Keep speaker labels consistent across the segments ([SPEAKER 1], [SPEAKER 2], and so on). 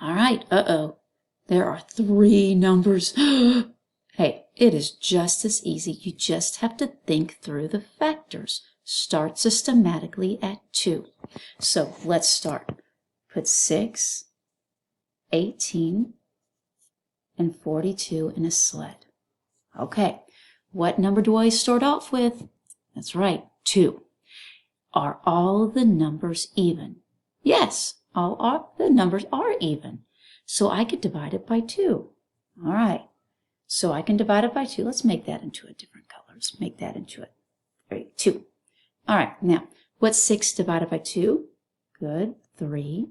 [SPEAKER 1] All right, there are 3 numbers. Hey, it is just as easy. You just have to think through the factors. Start systematically at 2. So let's start. Put 6, 18, and 42 in a sled. Okay, what number do I start off with? That's right, 2. Are all the numbers even? Yes, the numbers are even. So I could divide it by 2. All right, so I can divide it by 2. Let's make that into a different color. Let's make that into a 2. All right, now, what's 6 divided by 2? Good, 3.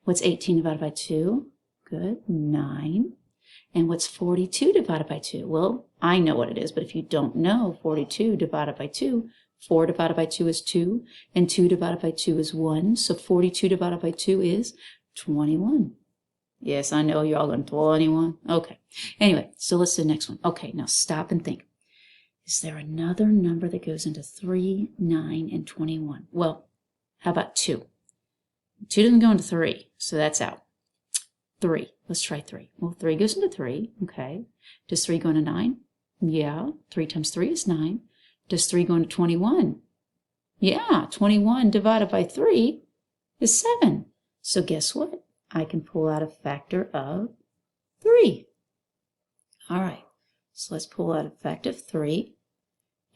[SPEAKER 1] What's 18 divided by 2? Good, 9. And what's 42 divided by 2? Well, I know what it is, but if you don't know 42 divided by 2, 4 divided by 2 is 2, and 2 divided by 2 is 1. So 42 divided by 2 is 21. Yes, I know you're all going 21. Okay. Anyway, so let's do the next one. Okay, now stop and think. Is there another number that goes into 3, 9, and 21? Well, how about 2? 2 doesn't go into 3, so that's out. 3. Let's try 3. Well, 3 goes into 3. Okay. Does 3 go into 9? Yeah. 3 times 3 is 9. Does 3 go into 21? Yeah. 21 divided by 3 is 7. So guess what? I can pull out a factor of 3. All right. So let's pull out a factor of 3.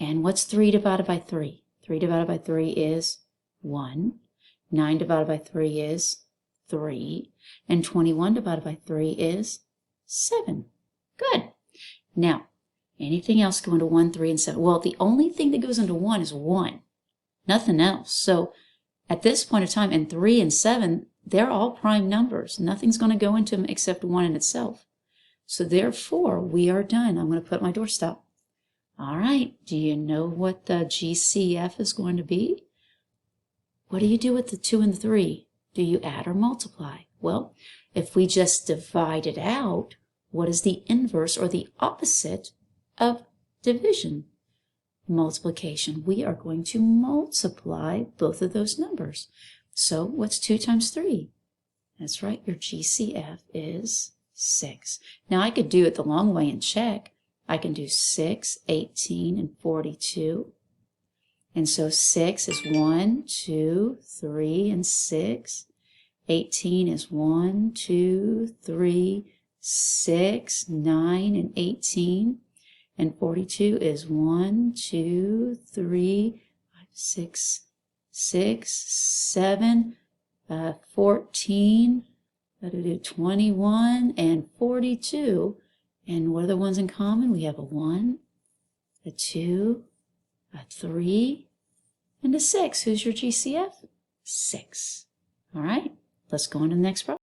[SPEAKER 1] And what's 3 divided by 3? 3 divided by 3 is 1. 9 divided by 3 is 3. And 21 divided by 3 is 7. Good. Now, anything else go into 1, 3, and 7? Well, the only thing that goes into 1 is 1. Nothing else. So at this point of time, in 3 and 7, they're all prime numbers. Nothing's going to go into them except 1 in itself. So therefore, we are done. I'm going to put my doorstop. All right. Do you know what the GCF is going to be? What do you do with the 2 and the 3? Do you add or multiply? Well, if we just divide it out, what is the inverse or the opposite of division? Multiplication. We are going to multiply both of those numbers. So what's 2 times 3? That's right, your GCF is 6. Now I could do it the long way and check. I can do 6, 18, and 42. And so 6 is 1, 2, 3, and 6. 18 is 1, 2, 3, 6, 9, and 18. And 42 is 1, 2, 3, 5, 6, 7, 14, 21, and 42. And what are the ones in common? We have a 1, a 2, a 3, and a 6. Who's your GCF? 6. All right, let's go on to the next problem.